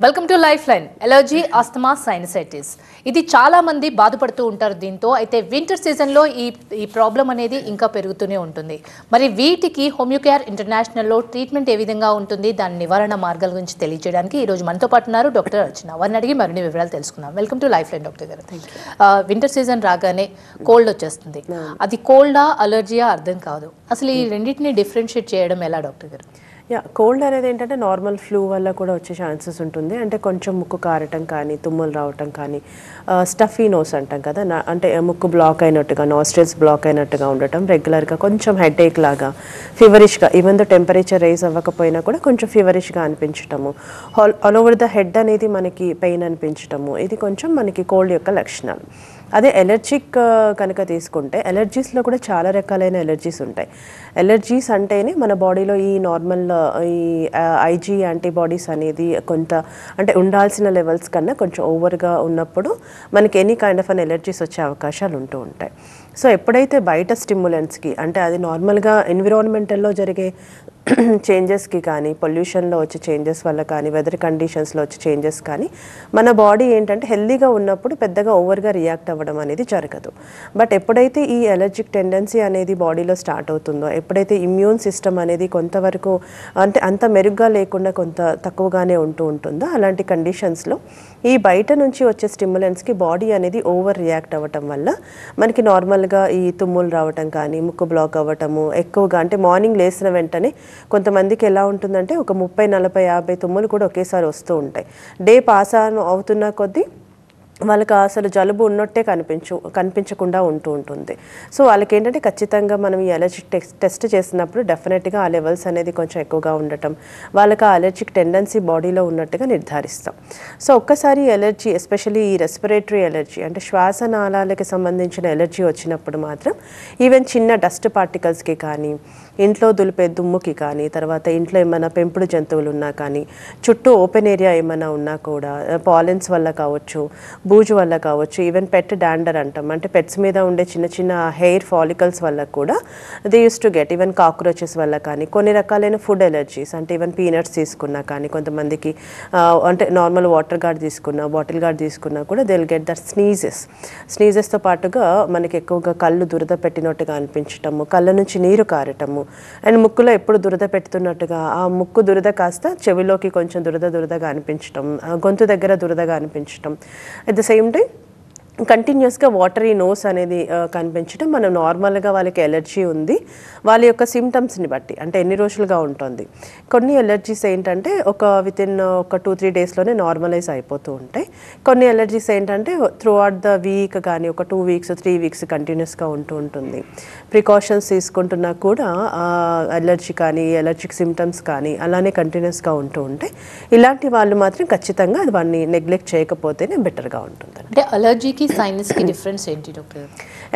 Welcome to life line. Allergy, asthma, sinusitis ఇది చాలా మంది బాధపడుతూ ఉంటారు. దీంతో అయితే వింటర్ సీజన్లో ఈ ప్రాబ్లం అనేది ఇంకా పెరుగుతూనే ఉంటుంది. మరి వీటికి హోమియోకేర్ ఇంటర్నేషనల్లో ట్రీట్మెంట్ ఏ విధంగా ఉంటుంది, దాని నివారణ మార్గాల గురించి తెలియజేయడానికి ఈరోజు మనతో పాటు ఉన్నారు డాక్టర్ అర్చన. వారిని అడిగి మరిన్ని వివరాలు తెలుసుకుందాం. Welcome to life line doctor గారు. వింటర్ సీజన్ రాగానే కోల్డ్ వచ్చేస్తుంది. అది కోల్డా అలర్జీయా అర్థం కాదు. అసలు ఈ రెండింటిని డిఫరెన్షియేట్ చేయడం ఎలా డాక్టర్ గారు? కోల్డ్ అనేది ఏంటంటే నార్మల్ ఫ్లూ వల్ల కూడా వచ్చే ఛాన్సెస్ ఉంటుంది. అంటే కొంచెం ముక్కు కారటం కానీ, తుమ్ములు రావటం కానీ, స్టఫీ నోస్ అంటాం కదా, అంటే ముక్కు బ్లాక్ అయినట్టుగా, నాస్ట్రిల్స్ బ్లాక్ అయినట్టుగా ఉండటం, రెగ్యులర్గా కొంచెం హెడేక్ లాగా, ఫీవరిష్గా, ఈవెన్ దో టెంపరేచర్ రైజ్ అవ్వకపోయినా కూడా కొంచెం ఫీవరిష్గా అనిపించటము, ఆల్ ఓవర్ ద హెడ్ అనేది మనకి పెయిన్ అనిపించటము, ఇది కొంచెం మనకి కోల్డ్ యొక్క లక్షణాలు. అదే ఎలర్జిక్ కనుక తీసుకుంటే ఎలర్జీస్లో కూడా చాలా రకాలైన ఎలర్జీస్ ఉంటాయి. ఎలర్జీస్ అంటేనే మన బాడీలో ఈ నార్మల్ ఈ ఐజీ యాంటీబాడీస్ అనేది కొంత అంటే ఉండాల్సిన లెవెల్స్ కన్నా కొంచెం ఓవర్గా ఉన్నప్పుడు మనకి any kind of an allergies వచ్చే అవకాశాలు ఉంటూ ఉంటాయి. సో ఎప్పుడైతే బయట స్టిమ్యులెంట్స్కి, అంటే అది నార్మల్గా ఎన్విరాన్మెంటల్లో జరిగే చేంజెస్కి కానీ, పొల్యూషన్లో వచ్చే చేంజెస్ వల్ల కానీ, వెదర్ కండిషన్స్లో వచ్చే చేంజెస్ కానీ, మన బాడీ ఏంటంటే హెల్దీగా ఉన్నప్పుడు పెద్దగా ఓవర్గా రియాక్ట్ అవ్వడం అనేది జరగదు. బట్ ఎప్పుడైతే ఈ ఎలర్జిక్ టెండెన్సీ అనేది బాడీలో స్టార్ట్ అవుతుందో, ఎప్పుడైతే ఇమ్యూన్ సిస్టమ్ అనేది కొంతవరకు అంటే అంత మెరుగ్గా లేకుండా కొంత తక్కువగానే ఉంటుందో, అలాంటి కండిషన్స్లో ఈ బయట నుంచి వచ్చే స్టిమ్యులెంట్స్కి బాడీ అనేది ఓవర్ రియాక్ట్ అవ్వటం వల్ల మనకి నార్మల్గా ఈ తుమ్ములు రావటం కానీ, ముక్కు బ్లాక్ అవ్వటము ఎక్కువగా, అంటే మార్నింగ్ లేచిన వెంటనే కొంతమందికి ఎలా ఉంటుందంటే ఒక 30, 40, 50 తుమ్ములు కూడా ఒకేసారి వస్తూ ఉంటాయి. డే పాస్ అవుతున్న కొద్దీ వాళ్ళకి అసలు జలుబు ఉన్నట్టే కనిపించకుండా ఉంటుంది. సో వాళ్ళకి ఏంటంటే ఖచ్చితంగా మనం ఈ అలర్జిక్ టెస్ట్ చేసినప్పుడు డెఫినెట్గా ఆ లెవెల్స్ అనేది కొంచెం ఎక్కువగా ఉండటం, వాళ్ళకి ఆ అలర్జిక్ టెండెన్సీ బాడీలో ఉన్నట్టుగా నిర్ధారిస్తాం. సో ఒక్కసారి ఎలర్జీ, ఎస్పెషల్లీ ఈ రెస్పిరేటరీ ఎలర్జీ అంటే శ్వాసనాళాలకి సంబంధించిన ఎలర్జీ వచ్చినప్పుడు మాత్రం ఈవెన్ చిన్న డస్ట్ పార్టికల్స్కి కానీ, ఇంట్లో దులిపే దుమ్ముకి కానీ, తర్వాత ఇంట్లో ఏమైనా పెంపుడు జంతువులు ఉన్నా కానీ, చుట్టూ ఓపెన్ ఏరియా ఏమైనా ఉన్నా కూడా, పాలెన్స్ వల్ల కావచ్చు, బూజు వల్ల కావచ్చు, ఈవెన్ పెట్ డాండర్ అంటాం, అంటే పెట్స్ మీద ఉండే చిన్న చిన్న హెయిర్ ఫాలికల్స్ వల్ల కూడా they use to get, even cockroaches వల్ల కానీ, కొన్ని రకాలైన ఫుడ్ ఎలర్జీస్ అంటే ఈవెన్ పీనట్స్ తీసుకున్నా కానీ, కొంతమందికి అంటే నార్మల్ వాటర్ గార్డ్ తీసుకున్నా, బాటిల్ గార్డ్ తీసుకున్నా కూడా దే విల్ గెట్ దట్ స్నీజెస్తో పాటుగా మనకి ఎక్కువగా కళ్ళు దురద పెట్టినట్టుగా అనిపించటము, కళ్ళ నుంచి నీరు కారటము, అండ్ ముక్కులో ఎప్పుడు దురద పెడుతున్నట్టుగా, ఆ ముక్కు దురద కాస్త చెవిలోకి కొంచెం దురదగా అనిపించటం, గొంతు దగ్గర దురదగా అనిపించటం, అట్ ద సేమ్ టైం కంటిన్యూస్గా వాటరీ నోస్ అనేది కనిపించడం. మనం నార్మల్గా వాళ్ళకి ఎలర్జీ ఉంది, వాళ్ళ యొక్క సిమ్టమ్స్ని బట్టి అంటే ఎన్ని రోజులుగా ఉంటుంది. కొన్ని ఎలర్జీస్ ఏంటంటే వితిన్ ఒక 2-3 డేస్లోనే నార్మలైజ్ అయిపోతూ ఉంటాయి. కొన్ని ఎలర్జీస్ ఏంటంటే త్రూ అవుట్ ద వీక్ కానీ ఒక 2 వీక్స్ 3 వీక్స్ కంటిన్యూస్గా ఉంటుంది. ప్రికాషన్స్ తీసుకుంటున్నా కూడా ఎలర్జీ కానీ, ఎలర్జిక్ సిమ్టమ్స్ కానీ అలానే కంటిన్యూస్గా ఉంటాయి. ఇలాంటి వాళ్ళు మాత్రం ఖచ్చితంగా వాడిని నెగ్లెక్ట్ చేయకపోతేనే బెటర్గా ఉంటుంది. అంటే అలర్జీకి సైనస్కి డిఫరెన్స్ ఏంటి doctor?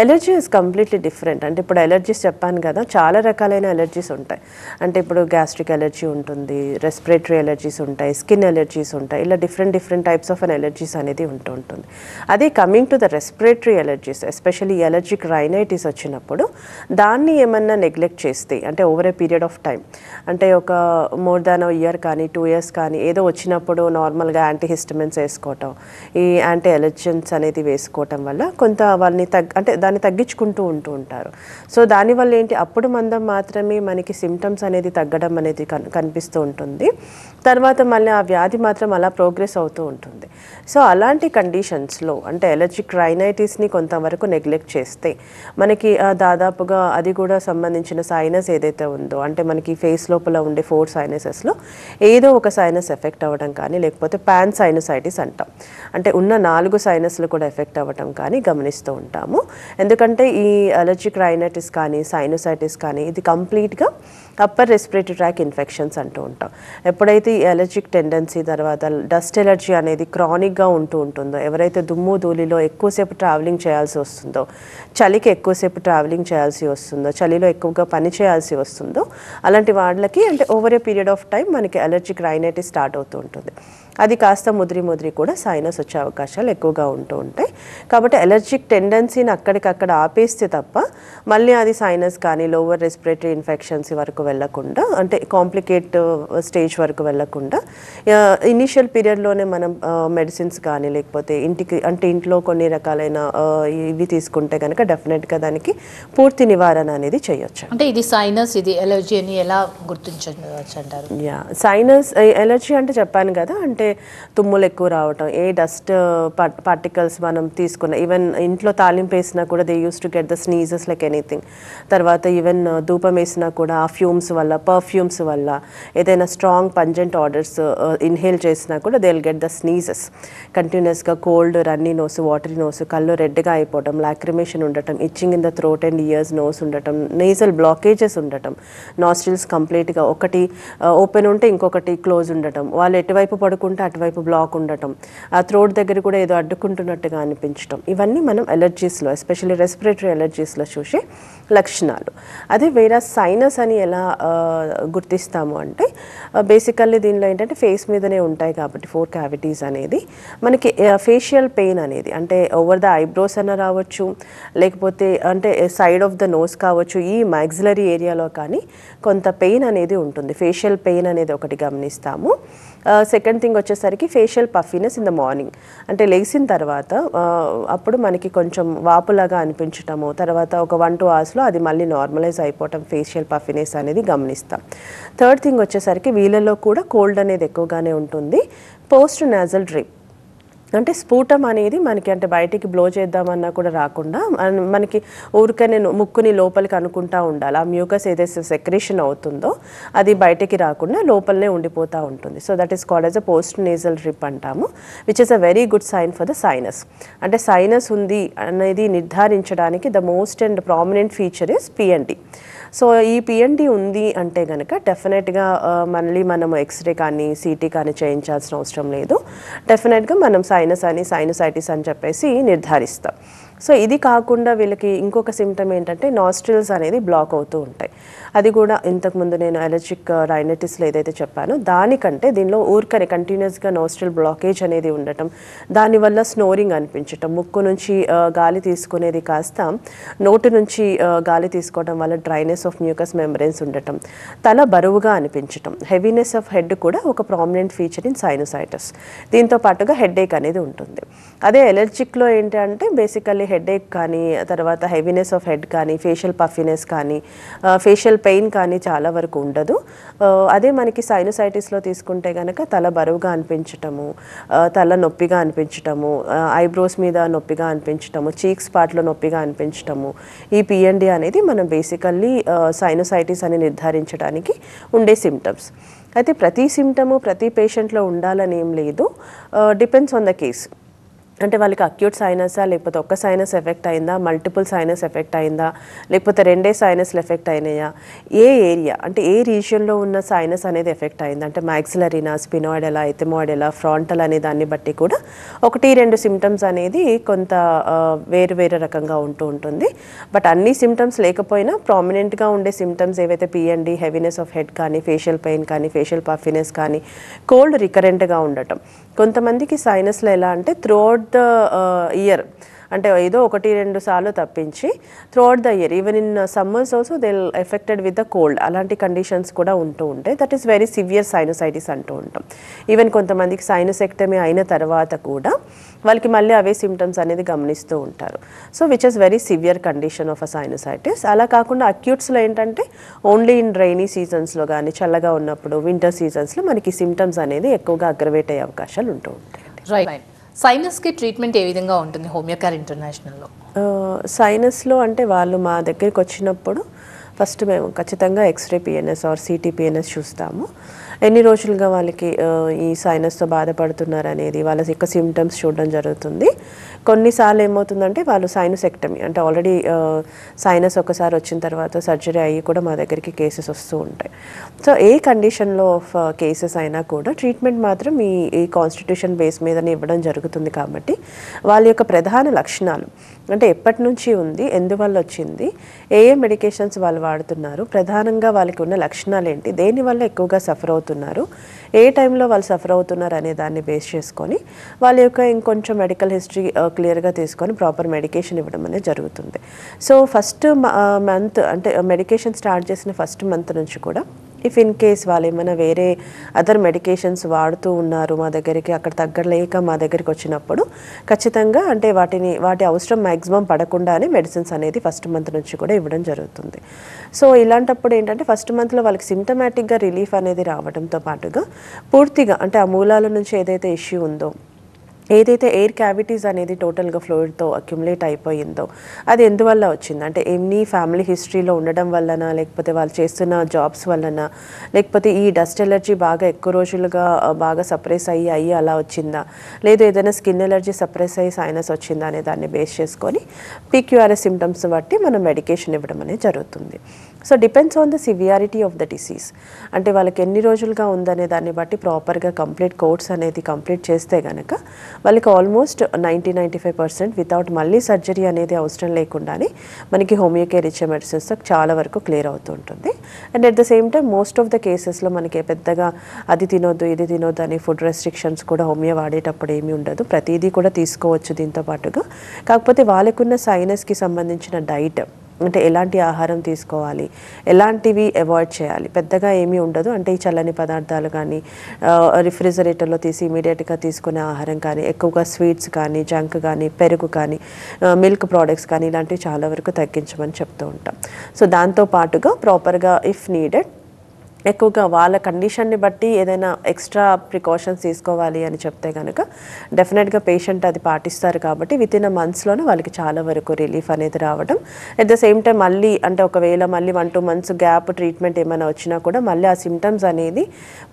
Allergy is completely different. అంటే ఇప్పుడు ఎలర్జీస్ చెప్పాను కదా, చాలా రకాలైన ఎలర్జీస్ ఉంటాయి. అంటే ఇప్పుడు గ్యాస్ట్రిక్ ఎలర్జీ ఉంటుంది, రెస్పిరేటరీ ఎలర్జీస్ ఉంటాయి, స్కిన్ ఎలర్జీస్ ఉంటాయి, ఇలా డిఫరెంట్ టైప్స్ ఆఫ్ ఎలర్జీస్ అనేది ఉంటుంది. అదే coming to the respiratory allergies, especially allergic rhinitis వచ్చినప్పుడు దాన్ని ఏమన్నా నెగ్లెక్ట్ చేస్తే, అంటే over a period of time, అంటే ఒక మోర్ దాన్ ఇయర్ కానీ 2 years కానీ ఏదో వచ్చినప్పుడు నార్మల్గా యాంటీహిస్టమిన్స్ వేసుకోవటం, ఈ యాంటీ ఎలర్జెన్స్ అనేది వేసుకోవటం వల్ల కొంత వాళ్ళని అంటే దాన్ని తగ్గించుకుంటూ ఉంటారు. సో దానివల్ల ఏంటి, అప్పుడు మందం మాత్రమే మనకి సిమ్టమ్స్ అనేది తగ్గడం అనేది కనిపిస్తూ ఉంటుంది. తర్వాత మళ్ళీ ఆ వ్యాధి మాత్రం అలా ప్రోగ్రెస్ అవుతూ ఉంటుంది. సో అలాంటి కండిషన్స్లో అంటే ఎలర్జిక్ రైనైటిస్ని కొంతవరకు నెగ్లెక్ట్ చేస్తే మనకి దాదాపుగా అది కూడా సంబంధించిన సైనస్ ఏదైతే ఉందో, అంటే మనకి ఫేస్ లోపల ఉండే 4 సైనసెస్లో ఏదో ఒక సైనస్ ఎఫెక్ట్ అవ్వడం కానీ, లేకపోతే పాన్ సైనసైటిస్ అంటాం, అంటే ఉన్న 4 సైనస్లు కూడా ఎఫెక్ట్ అవ్వడం కానీ గమనిస్తూ ఉంటాము. ఎందుకంటే ఈ అలర్జిక్ రైనైటిస్ కానీ, సైనసైటిస్ కానీ ఇది కంప్లీట్గా అప్పర్ రెస్పిరేటరీ ట్రాక్ ఇన్ఫెక్షన్స్ అంటూ ఉంటాం. ఎప్పుడైతే ఈ అలర్జిక్ టెండెన్సీ తర్వాత డస్ట్ ఎలర్జీ అనేది క్రానిక్గా ఉంటుందో, ఎవరైతే దుమ్ము ధూళిలో ఎక్కువసేపు ట్రావెలింగ్ చేయాల్సి వస్తుందో, చలికి ఎక్కువసేపు ట్రావెలింగ్ చేయాల్సి వస్తుందో, చలిలో ఎక్కువగా పని చేయాల్సి వస్తుందో, అలాంటి వాళ్ళకి అంటే over a period of time మనకి అలర్జిక్ రైనైటిస్ స్టార్ట్ అవుతూ ఉంటుంది. అది కాస్త ముదిరి కూడా సైనస్ వచ్చే అవకాశాలు ఎక్కువగా ఉంటూ ఉంటాయి. కాబట్టి ఎలర్జిక్ టెండెన్సీని అక్కడికక్కడ ఆపేస్తే తప్ప మళ్ళీ అది సైనస్ కానీ లోవర్ రెస్పిరేటరీ ఇన్ఫెక్షన్స్ వరకు వెళ్లకుండా, అంటే కాంప్లికేట్ స్టేజ్ వరకు వెళ్లకుండా ఇనిషియల్ పీరియడ్లోనే మనం మెడిసిన్స్ కానీ లేకపోతే ఇంట్లో కొన్ని రకాలైన ఇవి తీసుకుంటే కనుక డెఫినెట్గా దానికి పూర్తి నివారణ అనేది చేయొచ్చు. అంటే ఇది సైనస్, ఇది ఎలర్జీ అని ఎలా గుర్తించవచ్చు అంటారు? సైనస్ ఎలర్జీ అంటే చెప్పాను కదా, అంటే తుమ్ములు ఎక్కువ రావటం, ఏ డస్ట్ పార్టికల్స్ మనం తీసుకున్న, ఈవెన్ ఇంట్లో తాలింపు వేసినా కూడా they use to get the sneezes like anything. తర్వాత ఈవెన్ ధూపం వేసినా కూడా ఆ ఫ్యూమ్స్ వల్ల, పర్ఫ్యూమ్స్ వల్ల, ఏదైనా స్ట్రాంగ్ పంజెంట్ ఆర్డర్స్ ఇన్హేల్ చేసినా కూడా they will get the sneezes. కంటిన్యూస్గా cold, runny nose, watery nose, కళ్ళు రెడ్గా అయిపోవటం, లాక్రిమేషన్ ఉండటం, itching in the throat and ears, nose ఉండటం, నేజల్ బ్లాకేజెస్ ఉండటం, నాస్ట్రిల్స్ కంప్లీట్గా ఒకటి ఓపెన్ ఉంటే ఇంకొకటి క్లోజ్ ఉండటం, వాళ్ళు ఎటువైపు పడుకుంటే అటువైపు బ్లాక్ ఉండటం, ఆ థ్రోట్ దగ్గర కూడా ఏదో అడ్డుకుంటున్నట్టుగా అనిపించడం, ఇవన్నీ మనం ఎలర్జీస్లో ఎస్పెషల్లీ రెస్పిరేటరీ ఎలర్జీస్లో చూసే లక్షణాలు. అదే వేరే సైనస్ అని ఎలా గుర్తిస్తాము అంటే బేసికల్లీ దీనిలో ఏంటంటే ఫేస్ మీదనే ఉంటాయి కాబట్టి 4 క్యావిటీస్ అనేది మనకి ఫేషియల్ పెయిన్ అనేది, అంటే ఓవర్ ద ఐబ్రోస్ అన్న రావచ్చు, లేకపోతే అంటే సైడ్ ఆఫ్ ద నోస్ కావచ్చు, ఈ మ్యాక్సిలరీ ఏరియాలో కానీ కొంత పెయిన్ అనేది ఉంటుంది. ఫేషియల్ పెయిన్ అనేది ఒకటి గమనిస్తాము. సెకండ్ థింగ్ వచ్చేసరికి facial puffiness in the morning, అంటే లేచిన తర్వాత అప్పుడు మనకి కొంచెం వాపులాగా అనిపించటము, తర్వాత ఒక 1-2 అవర్స్లో అది మళ్ళీ నార్మలైజ్ అయిపోవటం, ఫేషియల్ పఫీనెస్ అనేది గమనిస్తాం. థర్డ్ థింగ్ వచ్చేసరికి వీళ్ళలో కూడా కోల్డ్ అనేది ఎక్కువగానే ఉంటుంది. పోస్ట్ నాజల్ డ్రిప్ అంటే స్ఫూటం అనేది మనకి, అంటే బయటికి బ్లో చేద్దామన్నా కూడా రాకుండా మనకి ఊరికనే ముక్కుని లోపలికి అనుకుంటా ఉండాలి. ఆ మ్యూకస్ ఏదైతే సెక్రేషన్ అవుతుందో అది బయటికి రాకుండా లోపలనే ఉండిపోతూ ఉంటుంది. So that is called as a post nasal drip అంటాము, which is a very good sign for the sinus. అంటే సైనస్ ఉంది అనేది నిర్ధారించడానికి the most and prominent feature is PND. So ఈ పిఎన్డి ఉంది అంటే కనుక డెఫినెట్గా మళ్ళీ మనం ఎక్స్రే కానీ సిటీ కానీ చేయించాల్సిన అవసరం లేదు. డెఫినెట్గా మనం సైనస్ అని, సైనసైటిస్ అని చెప్పేసి నిర్ధారిస్తాం. సో ఇది కాకుండా వీళ్ళకి ఇంకొక సిమ్టమ్ ఏంటంటే నాస్ట్రిల్స్ అనేది బ్లాక్ అవుతూ ఉంటాయి. అది కూడా ఇంతకుముందు నేను అలర్జిక్ రైనైటిస్లో ఏదైతే చెప్పానో దానికంటే దీనిలో ఊరికనే కంటిన్యూస్గా నాస్ట్రిల్ బ్లాకేజ్ అనేది ఉండటం, దానివల్ల స్నోరింగ్ అనిపించటం, ముక్కు నుంచి గాలి తీసుకునేది కాస్త నోటు నుంచి గాలి తీసుకోవడం వల్ల డ్రైనెస్ ఆఫ్ మ్యూకస్ మెంబ్రెన్స్ ఉండటం, తల బరువుగా అనిపించటం, హెవీనెస్ ఆఫ్ హెడ్ కూడా ఒక ప్రామినెంట్ ఫీచర్ ఇన్ సైనసైటిస్. దీంతో పాటుగా హెడేక్ అనేది ఉంటుంది. అదే ఎలర్జిక్లో ఏంటంటే బేసికల్లీ హెడేక్ కానీ, తర్వాత హెవీనెస్ ఆఫ్ హెడ్ కానీ, ఫేషియల్ పఫీనెస్ కానీ, ఫేషియల్ పెయిన్ కానీ చాలా వరకు ఉండదు. అదే మనకి సైనసైటిస్లో తీసుకుంటే కనుక తల బరువుగా అనిపించటము, తల నొప్పిగా అనిపించటము, ఐబ్రోస్ మీద నొప్పిగా అనిపించటము, చీక్స్ పార్ట్లో నొప్పిగా అనిపించటము, ఈ పిఎన్డి అనేది మనం బేసికల్లీ సైనసైటిస్ అని నిర్ధారించడానికి ఉండే సిమ్టమ్స్. అయితే ప్రతి సిమ్టము ప్రతి పేషెంట్లో ఉండాలని ఏం లేదు, డిపెండ్స్ ఆన్ ద కేస్. అంటే వాళ్ళకి అక్యూట్ సైనసా, లేకపోతే ఒక్క సైనస్ ఎఫెక్ట్ అయిందా, మల్టిపుల్ సైనస్ ఎఫెక్ట్ అయిందా, లేకపోతే 2 సైనస్లు ఎఫెక్ట్ అయినాయా, ఏ ఏరియా అంటే ఏ రీజియన్లో ఉన్న సైనస్ అనేది ఎఫెక్ట్ అయింది, అంటే మ్యాక్సిలరీనా, స్పినాయిడెలా, ఎథమోయిడెలా, ఫ్రాంటల్ అనే దాన్ని బట్టి కూడా 1-2 సిమ్టమ్స్ అనేది కొంత వేరు రకంగా ఉంటుంది. బట్ అన్ని సిమ్టమ్స్ లేకపోయినా ప్రామినెంట్గా ఉండే సిమ్టమ్స్ ఏవైతే పిఎన్డి, హెవీనెస్ ఆఫ్ హెడ్ కానీ, ఫేషియల్ పెయిన్ కానీ, ఫేషియల్ పఫీనెస్ కానీ, కోల్డ్ రికరెంట్గా ఉండటం. కొంతమందికి సైనస్లో ఎలా అంటే త్రూఅవుట్ ద ఇయర్, అంటే ఏదో 1-2 సార్లు తప్పించి throughout the year, even in summers also they affected with the cold, అలాంటి కండిషన్స్ కూడా ఉంటూ ఉంటాయి. That is very severe sinusitis అంటూ ఉంటాం. ఈవెన్ కొంతమందికి సైనసెక్టమీ అయిన తర్వాత కూడా వాళ్ళకి మళ్ళీ అవే సిమ్టమ్స్ అనేది గమనిస్తూ ఉంటారు. So which is very severe condition of a sinusitis. అలా కాకుండా అక్యూట్స్లో ఏంటంటే ఓన్లీ ఇన్ రైనీ సీజన్స్లో కానీ, చల్లగా ఉన్నప్పుడు, వింటర్ సీజన్స్లో మనకి సిమ్టమ్స్ అనేది ఎక్కువగా అగ్రవేట్ అయ్యే అవకాశాలు ఉంటూ ఉంటాయి. రైట్. సైనస్కి ట్రీట్మెంట్ ఏ విధంగా ఉంటుంది హోమియోకేర్ ఇంటర్నేషనల్లో? సైనస్లో అంటే వాళ్ళు మా దగ్గరికి వచ్చినప్పుడు ఫస్ట్ మేము ఖచ్చితంగా x-ray PNS or CT PNS చూస్తాము. ఎన్ని రోజులుగా వాళ్ళకి ఈ సైనస్తో బాధపడుతున్నారు అనేది వాళ్ళ యొక్క సిమ్టమ్స్ చూడడం జరుగుతుంది. కొన్నిసార్లు ఏమవుతుందంటే వాళ్ళు సైనసెక్టమీ అంటే ఆల్రెడీ సైనస్ ఒకసారి వచ్చిన తర్వాత సర్జరీ అయ్యి కూడా మా దగ్గరికి కేసెస్ వస్తూ ఉంటాయి. సో ఏ కండిషన్లో ఆఫ్ కేసెస్ అయినా కూడా ట్రీట్మెంట్ మాత్రం ఈ కాన్స్టిట్యూషన్ బేస్ మీదనే ఇవ్వడం జరుగుతుంది. కాబట్టి వాళ్ళ యొక్క ప్రధాన లక్షణాలు అంటే ఎప్పటి నుంచి ఉంది, ఎందువల్ల వచ్చింది, ఏ మెడికేషన్స్ వాళ్ళు వాడుతున్నారు, ప్రధానంగా వాళ్ళకి ఉన్న లక్షణాలు ఏంటి, దేనివల్ల ఎక్కువగా సఫర్ అవుతున్నారు, ఏ టైంలో వాళ్ళు సఫర్ అవుతున్నారు అనే దాన్ని బేస్ చేసుకొని వాళ్ళ యొక్క ఇంకొంచెం మెడికల్ హిస్టరీ క్లియర్గా తీసుకొని ప్రాపర్ మెడికేషన్ ఇవ్వడం అనేది జరుగుతుంది. సో ఫస్ట్ మంత్ అంటే మెడికేషన్ స్టార్ట్ చేసిన ఫస్ట్ మంత్ నుంచి కూడా ఇఫ్ ఇన్ కేస్ వాళ్ళు ఏమైనా వేరే అదర్ మెడికేషన్స్ వాడుతూ ఉన్నారు మా దగ్గరికి, అక్కడ తగ్గలేక మా దగ్గరికి వచ్చినప్పుడు ఖచ్చితంగా అంటే వాటి అవసరం మ్యాక్సిమం పడకుండానే మెడిసిన్స్ అనేది ఫస్ట్ మంత్ నుంచి కూడా ఇవ్వడం జరుగుతుంది. సో ఇలాంటప్పుడు ఏంటంటే ఫస్ట్ మంత్లో వాళ్ళకి సిమ్టమాటిక్గా రిలీఫ్ అనేది రావడంతో పాటుగా పూర్తిగా అంటే ఆ మూలాల నుంచి ఏదైతే ఇష్యూ ఉందో, ఏదైతే ఎయిర్ క్యావిటీస్ అనేది టోటల్గా ఫ్లూయిడ్తో అక్యుములేట్ అయిపోయిందో అది ఎందువల్ల వచ్చింది అంటే ఎన్ని ఫ్యామిలీ హిస్టరీలో ఉండడం వలన, లేకపోతే వాళ్ళు చేస్తున్న జాబ్స్ వలన, లేకపోతే ఈ డస్ట్ ఎలర్జీ బాగా ఎక్కువ రోజులుగా బాగా సప్రెస్ అయ్యి అలా వచ్చిందా, లేదు ఏదైనా స్కిన్ ఎలర్జీ సప్రెస్ అయ్యి సైనస్ వచ్చిందా అనే దాన్ని బేస్ చేసుకొని పీక్యూఆర్ఎస్ సిమ్టమ్స్ బట్టి మనం మెడికేషన్ ఇవ్వడం అనేది జరుగుతుంది. So depends on the severity of the disease అంటే వాళ్ళకి ఎన్ని రోజులుగా ఉందనే దాన్ని బట్టి ప్రాపర్గా కంప్లీట్ కోర్స్ అనేది కంప్లీట్ చేస్తే కనుక వాళ్ళకి ఆల్మోస్ట్ 90-95% వితౌట్ మళ్ళీ సర్జరీ అనేది అవసరం లేకుండానే మనకి హోమియో కేర్ ఇచ్చే మెడిసిన్స్తో చాలా వరకు క్లియర్ అవుతూ ఉంటుంది. And at the same time most of the కేసెస్లో మనకి పెద్దగా అది తినొద్దు ఇది తినొద్దు అని ఫుడ్ రెస్ట్రిక్షన్స్ కూడా హోమియో వాడేటప్పుడు ఏమీ ఉండదు, ప్రతిదీ కూడా తీసుకోవచ్చు దీంతో పాటుగా. కాకపోతే వాళ్ళకున్న సైనస్కి సంబంధించిన డైట్ అంటే ఎలాంటి ఆహారం తీసుకోవాలి, ఎలాంటివి అవాయిడ్ చేయాలి పెద్దగా ఏమీ ఉండదు. అంటే ఈ చల్లని పదార్థాలు కానీ, రిఫ్రిజరేటర్లో తీసి ఇమీడియట్గా తీసుకునే ఆహారం కానీ, ఎక్కువగా స్వీట్స్ కానీ, జంక్ కానీ, పెరుగు కానీ, మిల్క్ ప్రోడక్ట్స్ కానీ ఇలాంటివి చాలా వరకు తగ్గించమని చెప్తూ ఉంటాం. సో దాంతో పాటుగా ప్రాపర్గా ఇఫ్ నీడెడ్ ఎక్కువగా వాళ్ళ కండిషన్ని బట్టి ఏదైనా ఎక్స్ట్రా ప్రికాషన్స్ తీసుకోవాలి అని చెప్తే కనుక డెఫినెట్గా పేషెంట్ అది పాటిస్తారు. కాబట్టి విత్ ఇన్ మంత్స్లోనే వాళ్ళకి చాలా వరకు రిలీఫ్ అనేది రావడం, అట్ ద సేమ్ టైం మళ్ళీ అంటే ఒకవేళ మళ్ళీ 1-2 months గ్యాప్ ట్రీట్మెంట్ ఏమైనా వచ్చినా కూడా మళ్ళీ ఆ సిమ్టమ్స్ అనేది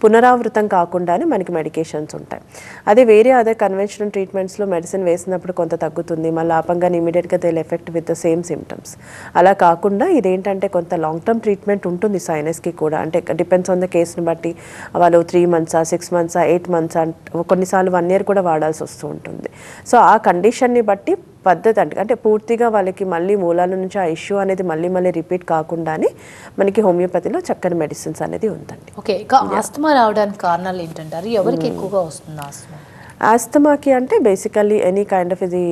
పునరావృతం కాకుండానే మనకి మెడికేషన్స్ ఉంటాయి. అదే వేరే అదే కన్వెన్షనల్ ట్రీట్మెంట్స్లో మెడిసిన్ వేసినప్పుడు కొంత తగ్గుతుంది, మళ్ళీ ఆపంగానే ఇమీడియట్గా they effect with the same symptoms. అలా కాకుండా ఇదేంటంటే కొంత లాంగ్ టర్మ్ ట్రీట్మెంట్ ఉంటుంది సైనస్కి కూడా. అంటే డిపెండ్స్ ఆన్ ద కేసుని బట్టి వాళ్ళు 3 months, 6 months, 8 months కొన్నిసార్లు 1 year కూడా వాడాల్సి వస్తూ ఉంటుంది. సో ఆ కండిషన్ని బట్టి పద్ధతి అంటే పూర్తిగా వాళ్ళకి మళ్ళీ మూలాల నుంచి ఆ ఇష్యూ అనేది మళ్ళీ రిపీట్ కాకుండానే మనకి హోమియోపతిలో చక్కని మెడిసిన్స్ అనేది ఉందండి. ఓకే, ఇక ఆస్తమా రావడానికి కారణాలు ఏంటంటారు? ఎవరికి ఎక్కువగా వస్తుంది ఆస్తమా? ఆస్తమాకి అంటే బేసికల్లీ ఎనీ కైండ్ ఆఫ్ ఇది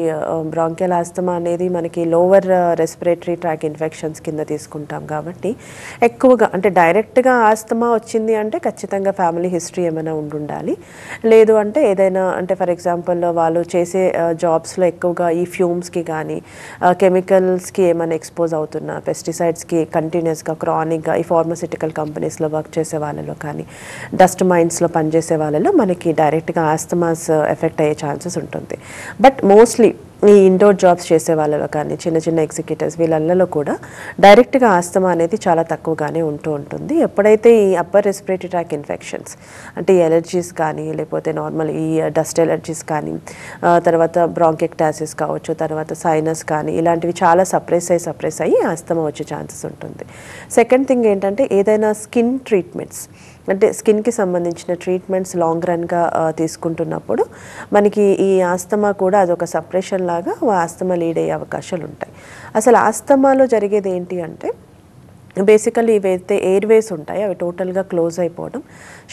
బ్రాంకియల్ ఆస్తమా అనేది మనకి లోవర్ రెస్పిరేటరీ ట్రాక్ ఇన్ఫెక్షన్స్ కింద తీసుకుంటాం. కాబట్టి ఎక్కువగా అంటే డైరెక్ట్గా ఆస్తమా వచ్చింది అంటే ఖచ్చితంగా ఫ్యామిలీ హిస్టరీ ఏమైనా ఉండాలి, లేదు అంటే ఏదైనా అంటే ఫర్ ఎగ్జాంపుల్ వాళ్ళు చేసే జాబ్స్లో ఎక్కువగా ఈ ఫ్యూమ్స్కి కానీ కెమికల్స్కి ఏమైనా ఎక్స్పోజ్ అవుతున్నా, పెస్టిసైడ్స్కి కంటిన్యూస్గా క్రానిక్గా ఈ ఫార్మసిటికల్ కంపెనీస్లో వర్క్ చేసే వాళ్ళలో కానీ, డస్ట్ మైన్స్లో పనిచేసే వాళ్ళలో మనకి డైరెక్ట్గా ఆస్తమాస్ ఎఫెక్ట్ అయ్యే ఛాన్సెస్ ఉంటుంది. బట్ మోస్ట్లీ ఈ ఇండోర్ జాబ్స్ చేసే వాళ్ళలో కానీ, చిన్న ఎగ్జిక్యూటివ్స్ వీళ్ళల్లో కూడా డైరెక్ట్గా ఆస్తమా అనేది చాలా తక్కువగానే ఉంటూ ఉంటుంది. ఎప్పుడైతే ఈ అప్పర్ రెస్పిరేటరీ ట్రాక్ ఇన్ఫెక్షన్స్ అంటే ఈ ఎలర్జీస్ కానీ, లేకపోతే నార్మల్ ఈ డస్ట్ ఎలర్జీస్ కానీ, తర్వాత బ్రాంకెక్టాసిస్ కావచ్చు, తర్వాత సైనస్ కానీ ఇలాంటివి చాలా సప్రెస్ అయ్యి ఆస్తమా వచ్చే ఛాన్సెస్ ఉంటుంది. సెకండ్ థింగ్ ఏంటంటే ఏదైనా స్కిన్ ట్రీట్మెంట్స్ అంటే స్కిన్కి సంబంధించిన ట్రీట్మెంట్స్ లాంగ్ రన్గా తీసుకుంటున్నప్పుడు మనకి ఈ ఆస్తమా కూడా అదొక సప్రెషన్ లాగా ఆస్తమా లీడ్ అయ్యే అవకాశాలు ఉంటాయి. అసలు ఆస్తమాలో జరిగేది ఏంటి అంటే బేసికల్లీ ఇవైతే ఎయిర్వేస్ ఉంటాయి అవి టోటల్గా క్లోజ్ అయిపోవడం,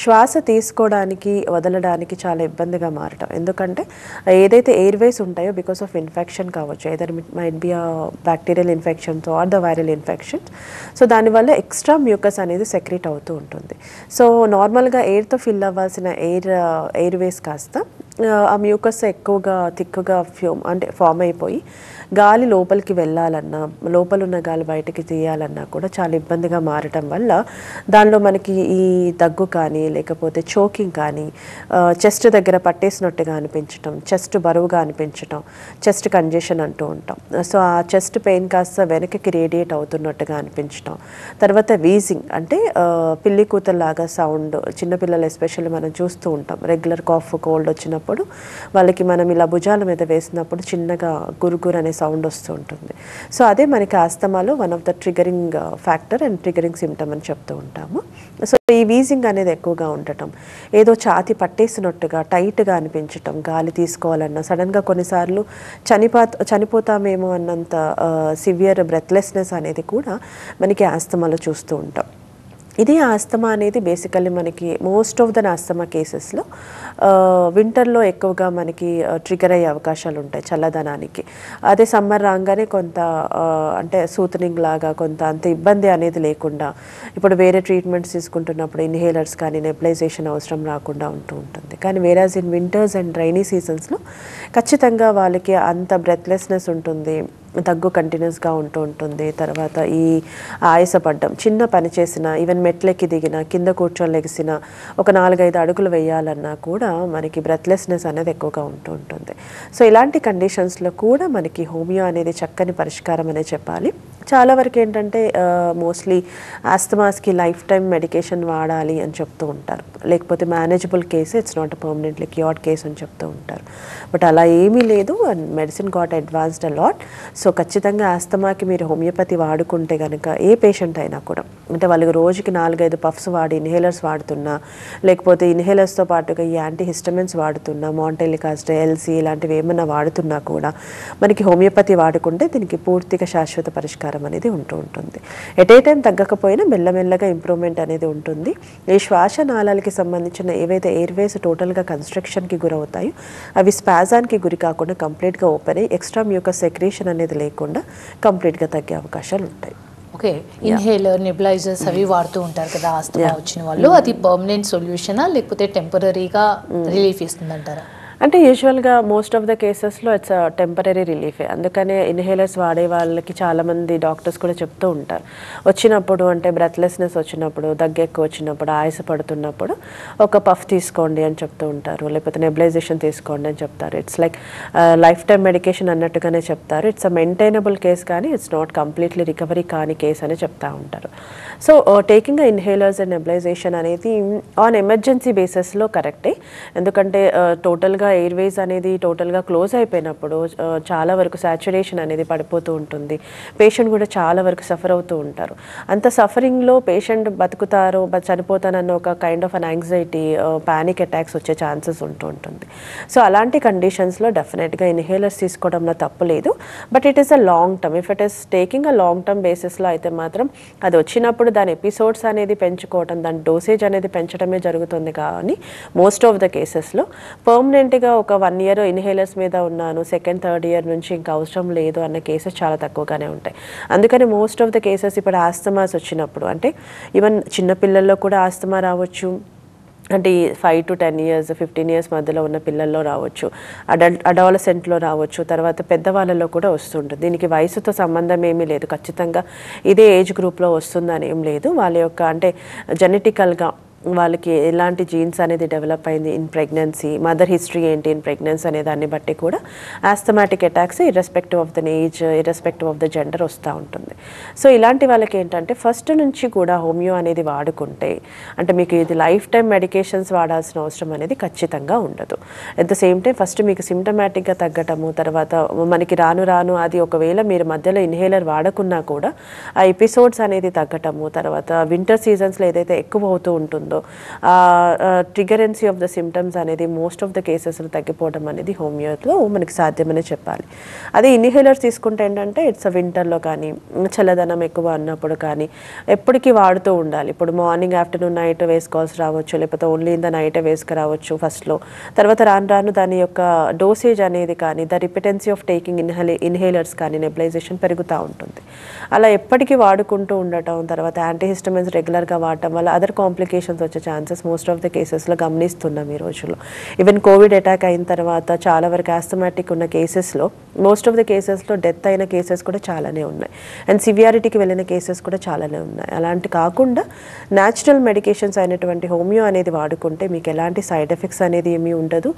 శ్వాస తీసుకోవడానికి వదలడానికి చాలా ఇబ్బందిగా మారటం. ఎందుకంటే ఏదైతే ఎయిర్వేస్ ఉంటాయో బికాస్ ఆఫ్ ఇన్ఫెక్షన్ కావచ్చు, either might be bacterial infections or the viral infections. So దానివల్ల ఎక్స్ట్రా మ్యూకస్ అనేది సెక్రీట్ అవుతూ ఉంటుంది. సో నార్మల్గా ఎయిర్తో ఫిల్ అవ్వాల్సిన ఎయిర్వేస్ కాస్త ఆ మ్యూకస్ ఎక్కువగా థిక్గా ఫామ్ అయిపోయి గాలి లోపలికి వెళ్ళాలన్నా, లోపల ఉన్న గాలి బయటకి తీయాలన్నా కూడా చాలా ఇబ్బందిగా మారటం వల్ల దానిలో మనకి ఈ దగ్గు కానీ, లేకపోతే చోకింగ్ కానీ, చెస్ట్ దగ్గర పట్టేసినట్టుగా అనిపించటం, చెస్ట్ బరువుగా అనిపించటం, చెస్ట్ కంజెషన్ అంటూ ఉంటాం. సో ఆ చెస్ట్ పెయిన్ కాస్త వెనక్కి రేడియేట్ అవుతున్నట్టుగా అనిపించటం, తర్వాత వీజింగ్ అంటే పిల్లి కూతల్లాగా సౌండ్, చిన్నపిల్లలు ఎస్పెషల్లీ మనం చూస్తూ ఉంటాం రెగ్యులర్ కాఫ్ కోల్డ్ వచ్చినప్పుడు వచ్చినప్పుడు వాళ్ళకి మనం ఇలా భుజాల మీద వేసినప్పుడు చిన్నగా గురుగురు అనే సౌండ్ వస్తూ ఉంటుంది. సో అదే మనకి ఆస్తమాలో one of the triggering factor and triggering symptom అని చెప్తూ ఉంటాము. సో ఈ వీజింగ్ అనేది ఎక్కువగా ఉండటం, ఏదో ఛాతి పట్టేసినట్టుగా టైట్గా అనిపించటం, గాలి తీసుకోవాలన్నా సడన్గా కొన్నిసార్లు చనిపోతామేమో అన్నంత సివియర్ బ్రెత్లెస్నెస్ అనేది కూడా మనకి ఆస్తమాలో చూస్తూ ఉంటాం. ఇది ఆస్తమా అనేది బేసికల్లీ మనకి మోస్ట్ ఆఫ్ ద ఆస్తమా కేసెస్లో వింటర్లో ఎక్కువగా మనకి ట్రిగర్ అయ్యే అవకాశాలు ఉంటాయి చల్లదనానికి. అదే సమ్మర్ రాగానే కొంత అంటే సూతనింగ్ లాగా కొంత అంత ఇబ్బంది అనేది లేకుండా ఇప్పుడు వేరే ట్రీట్మెంట్స్ తీసుకుంటున్నప్పుడు ఇన్హేలర్స్ కానీ నెబులైజేషన్ అవసరం రాకుండా ఉంటుంది. కానీ whereas in winters and rainy సీజన్స్లో ఖచ్చితంగా వాళ్ళకి అంత బ్రెత్లెస్నెస్ ఉంటుంది, దగ్గు కంటిన్యూస్గా ఉంటుంది. తర్వాత ఈ ఆయాసపడ్డం, చిన్న పని చేసిన, ఈవెన్ మెట్లెక్కి దిగిన, కింద కూర్చొని లెగిసిన, ఒక 4-5 అడుగులు వేయాలన్నా కూడా మనకి బ్రెత్లెస్నెస్ అనేది ఎక్కువగా ఉంటుంది. సో ఇలాంటి కండిషన్స్లో కూడా మనకి హోమియో అనేది చక్కని పరిష్కారం అనే చెప్పాలి. చాలా వరకు ఏంటంటే మోస్ట్లీ ఆస్తమాస్కి లైఫ్ టైం మెడికేషన్ వాడాలి అని చెప్తూ ఉంటారు, లేకపోతే manageable case, it's not permanently cured case అని చెప్తూ ఉంటారు. బట్ అలా ఏమీ లేదు, and medicine got advanced a lot. So ఖచ్చితంగా ఆస్తమాకి మీరు హోమియోపతి వాడుకుంటే కనుక ఏ పేషెంట్ అయినా కూడా, అంటే వాళ్ళకి రోజుకి 4-5 పఫ్స్ వాడి ఇన్హేలర్స్ వాడుతున్నా, లేకపోతే ఇన్హేలర్స్తో పాటుగా ఈ యాంటీహిస్టమిన్స్ వాడుతున్నా, మాంటెలికాస్ట్, ఎల్సి ఇలాంటివి ఏమన్నా వాడుతున్నా కూడా మనకి హోమియోపతి వాడుకుంటే దీనికి పూర్తిగా శాశ్వత పరిష్కారం అనేది ఉంటుంది. ఎట్ ఏ టైం తగ్గకపోయినా మెల్లమెల్లగా ఇంప్రూవ్మెంట్ అనేది ఉంటుంది. ఈ శ్వాస నాళాలకి సంబంధించిన ఏవైతే ఎయిర్వేస్ టోటల్గా కన్స్ట్రక్షన్కి గురవుతాయో అవి స్పాజానికి గురి కాకుండా కంప్లీట్గా ఓపెన్ అయ్యి ఎక్స్ట్రా మ్యూకస్ సెక్రేషన్ అనేది లేకుండా కంప్లీట్గా తగ్గే అవకాశాలు ఉంటాయి. ఓకే, ఇన్హేలర్, నెబులైజర్స్ అవి వాడుతూ ఉంటారు కదా ఆస్తమా వచ్చిన వాళ్ళు, అది పర్మనెంట్ సొల్యూషనా లేకపోతే టెంపరీగా రిలీఫ్ ఇస్తుందంటారా? అంటే యూజువల్గా మోస్ట్ ఆఫ్ ద కేసెస్లో ఇట్స్ టెంపరీ రిలీఫే. అందుకనే ఇన్హేలర్స్ వాడే వాళ్ళకి చాలామంది డాక్టర్స్ కూడా చెప్తూ ఉంటారు, వచ్చినప్పుడు అంటే బ్రెత్లెస్నెస్ వచ్చినప్పుడు, దగ్గు ఎక్కువ వచ్చినప్పుడు, ఆయాస పడుతున్నప్పుడు ఒక పఫ్ తీసుకోండి అని చెప్తూ ఉంటారు, లేకపోతే నెబులైజేషన్ తీసుకోండి అని చెప్తారు. It's like life time medication అన్నట్టుగానే చెప్తారు. ఇట్స్ అ మెయింటైనబుల్ కేస్ కానీ ఇట్స్ నాట్ కంప్లీట్లీ రికవరీ కాని కేస్ అని చెప్తూ ఉంటారు. So taking inhalers and nebulisation అనేది ఆన్ ఎమర్జెన్సీ బేసిస్లో కరెక్టే. ఎందుకంటే టోటల్గా ఎయిర్వేస్ అనేది టోటల్గా క్లోజ్ అయిపోయినప్పుడు చాలా వరకు సాచురేషన్ అనేది పడిపోతూ ఉంటుంది, పేషెంట్ కూడా చాలా వరకు సఫర్ అవుతూ ఉంటారు. అంత సఫరింగ్లో పేషెంట్ బతుకుతారో చనిపోతానన్న ఒక kind of an anxiety, panic attacks వచ్చే ఛాన్సెస్ ఉంటుంది. సో అలాంటి కండిషన్స్లో డెఫినెట్గా ఇన్హేలర్స్ తీసుకోవడంలో తప్పు లేదు. But it is a long term. If it is taking a long term బేసిస్లో అయితే మాత్రం అది వచ్చినప్పుడు దాని ఎపిసోడ్స్ అనేది పెంచుకోవడం, దాని డోసేజ్ అనేది పెంచడమే జరుగుతుంది. కానీ మోస్ట్ ఆఫ్ ద కేసెస్లో పర్మనెంట్గా ఒక 1 year ఇన్హేలర్స్ మీద ఉన్నాను, సెకండ్ థర్డ్ ఇయర్ నుంచి ఇంకా అవసరం లేదు అన్న కేసెస్ చాలా తక్కువగానే ఉంటాయి. అందుకని మోస్ట్ ఆఫ్ ద కేసెస్ ఇప్పుడు ఆస్తమాస్ వచ్చినప్పుడు, అంటే ఈవెన్ చిన్నపిల్లల్లో కూడా ఆస్తమా రావచ్చు, అంటే 5 to 10 years 15 years మధ్యలో ఉన్న పిల్లల్లో రావచ్చు, అడాలసెంట్లో రావచ్చు, తర్వాత పెద్దవాళ్ళలో కూడా వస్తుంటుంది. దీనికి వయసుతో సంబంధం ఏమీ లేదు, ఖచ్చితంగా ఇదే ఏజ్ గ్రూప్లో వస్తుందని ఏం లేదు. వాళ్ళ యొక్క అంటే జెనెటికల్గా వాళ్ళకి ఎలాంటి జీన్స్ అనేది డెవలప్ అయింది ఇన్ ప్రెగ్నెన్సీ, మదర్ హిస్టరీ ఏంటి ఇన్ ప్రెగ్నెన్సీ అనే దాన్ని బట్టి కూడా asthmatic attacks irrespective of the age, irrespective of the gender వస్తూ ఉంటుంది. సో ఇలాంటి వాళ్ళకి ఏంటంటే ఫస్ట్ నుంచి కూడా హోమియో అనేది వాడుకుంటే, అంటే మీకు ఇది లైఫ్ టైం మెడికేషన్స్ వాడాల్సిన అవసరం అనేది ఖచ్చితంగా ఉండదు. At the same time first మీకు సిమ్టమాటిక్గా తగ్గటము, తర్వాత మనకి రాను రాను అది ఒకవేళ మీరు మధ్యలో ఇన్హేలర్ వాడకున్నా కూడా ఆ ఎపిసోడ్స్ అనేది తగ్గటము, తర్వాత వింటర్ సీజన్స్లో ఏదైతే ఎక్కువ అవుతూ ఉంటుందో ట్రిగరెన్సీ ఆఫ్ ద సిమ్టమ్స్ అనేది మోస్ట్ ఆఫ్ ద కేసెస్లో తగ్గిపోవడం అనేది హోమియోలో మనకి సాధ్యమనే చెప్పాలి. అదే ఇన్హేలర్స్ తీసుకుంటే ఏంటంటే ఇట్స్ వింటర్లో కానీ, చల్లదనం ఎక్కువ అన్నప్పుడు కానీ ఎప్పటికీ వాడుతూ ఉండాలి. ఇప్పుడు మార్నింగ్, ఆఫ్టర్నూన్, నైట్ వేసుకోవాల్సి రావచ్చు, లేకపోతే ఓన్లీ ఇన్ ద నైటే వేసుకురావచ్చు ఫస్ట్లో. తర్వాత రాను రాను దాని యొక్క డోసేజ్ అనేది కానీ, ద రిపిటెన్సీ ఆఫ్ టేకింగ్ ఇన్హేలర్స్ కానీ, నెబులైజేషన్ పెరుగుతూ ఉంటుంది. అలా ఎప్పటికీ వాడుకుంటూ ఉండటం, తర్వాత యాంటీహిస్టమిన్స్ రెగ్యులర్గా వాడటం వల్ల అదర్ కాంప్లికేషన్స్ వచ్చే ఛాన్సెస్ మోస్ట్ ఆఫ్ ద కేసెస్లో గమనిస్తున్నాం ఈ రోజుల్లో. ఈవెన్ కోవిడ్ అటాక్ అయిన తర్వాత చాలా వరకు ఆస్థమాటిక్ ఉన్న కేసెస్లో మోస్ట్ ఆఫ్ ద కేసెస్లో డెత్ అయిన కేసెస్ కూడా చాలానే ఉన్నాయి, అండ్ సివియారిటీకి వెళ్ళిన కేసెస్ కూడా చాలానే ఉన్నాయి. అలాంటి కాకుండా న్యాచురల్ మెడికేషన్స్ అయినటువంటి హోమియో అనేది వాడుకుంటే మీకు ఎలాంటి సైడ్ ఎఫెక్ట్స్ అనేది ఏమీ ఉండదు.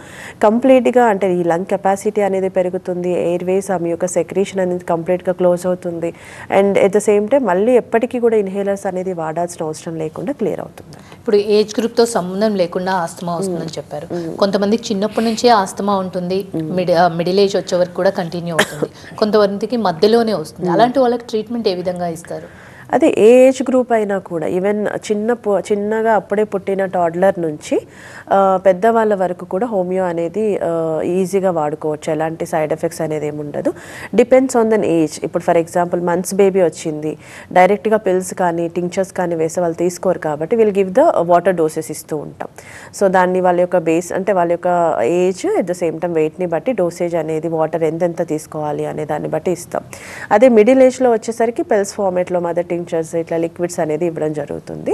కంప్లీట్గా అంటే ఈ లంగ్ కెపాసిటీ అనేది పెరుగుతుంది, ఎయిర్వేస్ ఆ మీ యొక్క సెక్రీషన్ అనేది కంప్లీట్గా క్లోజ్ అవుతుంది, and at the same time మళ్ళీ ఎప్పటికీ కూడా ఇన్హేలర్స్ అనేది వాడాల్సిన అవసరం లేకుండా క్లియర్ అవుతుంది. ఇప్పుడు ఇప్పుడు ఏజ్ గ్రూప్తో సంబంధం లేకుండా ఆస్తమా వస్తుందని చెప్పారు. కొంతమందికి చిన్నప్పటి నుంచే ఆస్తమా ఉంటుంది, మిడిల్ ఏజ్ వచ్చే వరకు కూడా కంటిన్యూ అవుతుంది, కొంతమందికి మధ్యలోనే వస్తుంది. అలాంటి వాళ్ళకి ట్రీట్మెంట్ ఏ విధంగా ఇస్తారు? అదే ఏ ఏజ్ గ్రూప్ అయినా కూడా ఈవెన్ చిన్నగా అప్పుడే పుట్టిన టాడ్లర్ నుంచి పెద్దవాళ్ళ వరకు కూడా హోమియో అనేది ఈజీగా వాడుకోవచ్చు. ఎలాంటి సైడ్ ఎఫెక్ట్స్ అనేది ఏమి ఉండదు. Depends on than age. ఇప్పుడు ఫర్ ఎగ్జాంపుల్ మంత్స్ బేబీ వచ్చింది, డైరెక్ట్గా పిల్స్ కానీ టింక్చర్స్ కానీ వేసే వాళ్ళు తీసుకోరు కాబట్టి will give the water doses ఇస్తూ ఉంటాం. సో దాన్ని వాళ్ళ యొక్క బేస్ అంటే వాళ్ళ యొక్క age at the same time వెయిట్ని బట్టి డోసేజ్ అనేది వాటర్ ఎంతెంత తీసుకోవాలి అనే దాన్ని బట్టి ఇస్తాం. అదే మిడిల్ ఏజ్లో వచ్చేసరికి పిల్స్ ఫార్మేట్లో మదర్ టింక్చర్స్ ఇట్లా లిక్విడ్స్ అనేది ఇవ్వడం జరుగుతుంది.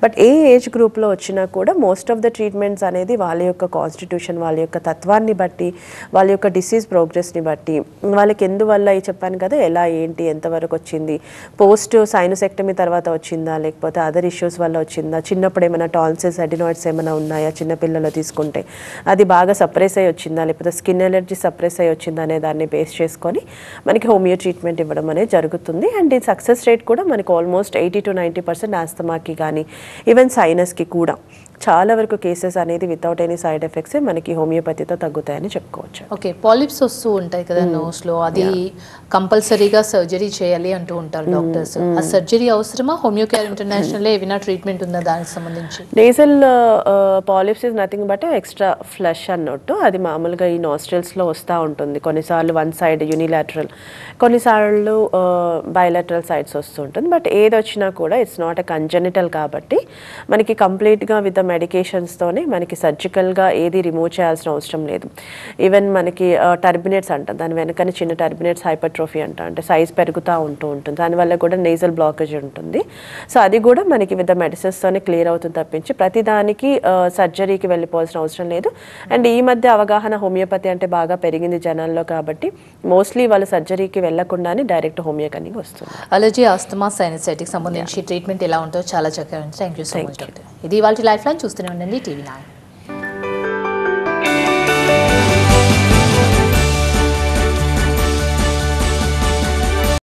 బట్ ఏ ఏజ్ గ్రూప్లో వచ్చినా కూడా మోస్ట్ ఆఫ్ ద ట్రీట్మెంట్స్ అనేది వాళ్ళ యొక్క కాన్స్టిట్యూషన్, వాళ్ళ యొక్క తత్వాన్ని బట్టి, వాళ్ళ యొక్క డిసీజ్ ప్రోగ్రెస్ని బట్టి, వాళ్ళకి ఎందువల్ల చెప్పాను కదా ఎలా ఏంటి ఎంతవరకు వచ్చింది, పోస్ట్ సైనోసెక్టమీ తర్వాత వచ్చిందా లేకపోతే అదర్ ఇష్యూస్ వల్ల వచ్చిందా, చిన్నప్పుడు ఏమైనా టాన్సిల్స్ అడినాయిడ్స్ ఏమైనా ఉన్నాయా చిన్నపిల్లలు తీసుకుంటే అది బాగా సప్రెస్ అయ్యి వచ్చిందా లేకపోతే స్కిన్ ఎలర్జీ సప్రెస్ అయ్యి వచ్చిందా అనే దాన్ని బేస్ చేసుకొని మనకి హోమియో ట్రీట్మెంట్ ఇవ్వడం అనేది జరుగుతుంది. అండ్ ఈ సక్సెస్ రేట్ కూడా మనకి ఆల్మోస్ట్ 80 to 90% ఆస్తమాకి కానీ ఈవెన్ సైనస్కి కూడా చాలా వరకు కేసెస్ అనేది వితౌట్ ఎనీ సైడ్ ఎఫెక్ట్స్ మనకి హోమియోపతితో తగ్గుతాయని చెప్పుకోవచ్చు. ఓకే, పాలిప్స్ వస్తూ ఉంటాయి కదా నోస్లో, అది కంపల్సరీగా సర్జరీ చేయాలి అంటూ ఉంటారు డాక్టర్స్. ఆ సర్జరీ అవసరమా? హోమియో కేర్ ఇంటర్నేషనల్ ఏమైనా ట్రీట్మెంట్ ఉందా దానికి సంబంధించి? Nasal polyps is nothing but extra flush అన్నట్టు. అది మామూలుగా ఈ నాస్ట్రిల్స్లో వస్తూ ఉంటుంది. కొన్నిసార్లు వన్ సైడ్ యూనిలాటరల్, కొన్నిసార్లు బైలాటరల్ సైడ్స్ వస్తూ ఉంటుంది. బట్ ఏది వచ్చినా కూడా ఇట్స్ నాట్ ఎ కంజెనిటల్ కాబట్టి మనకి కంప్లీట్గా విత్ మెడికేషన్స్తోనే మనకి సర్జికల్గా ఏది రిమూవ్ చేయాల్సిన అవసరం లేదు. ఈవెన్ మనకి టర్బినేట్స్ అంటాం, దాని వెనకనే చిన్న టర్బినేట్స్ హైపర్ట్రోఫీ అంటాం, అంటే సైజ్ పెరుగుతూ ఉంటుంది, దానివల్ల కూడా నేజల్ బ్లాకేజ్ ఉంటుంది. సో అది కూడా మనకి విత్ మెడిసిన్స్తోనే క్లియర్ అవుతుంది తప్పించి ప్రతిదానికి సర్జరీకి వెళ్ళిపోవాల్సిన అవసరం లేదు. అండ్ ఈ మధ్య అవగాహన హోమియోపతి అంటే బాగా పెరిగింది జనాల్లో కాబట్టి మోస్ట్లీ వాళ్ళు సర్జరీకి వెళ్లకుండానే డైరెక్ట్ హోమియోపతికి వస్తుంది. అలర్జీ, ఆస్తమా, సైనసైటిస్ సంబంధించి ట్రీట్మెంట్ ఎలా ఉంటుందో చాలా చక్కగా ఉంది. Thank you so much doctor. ఇది ఇవాళ లైఫ్ లైన్. చూస్తూనే ఉండండి TV9.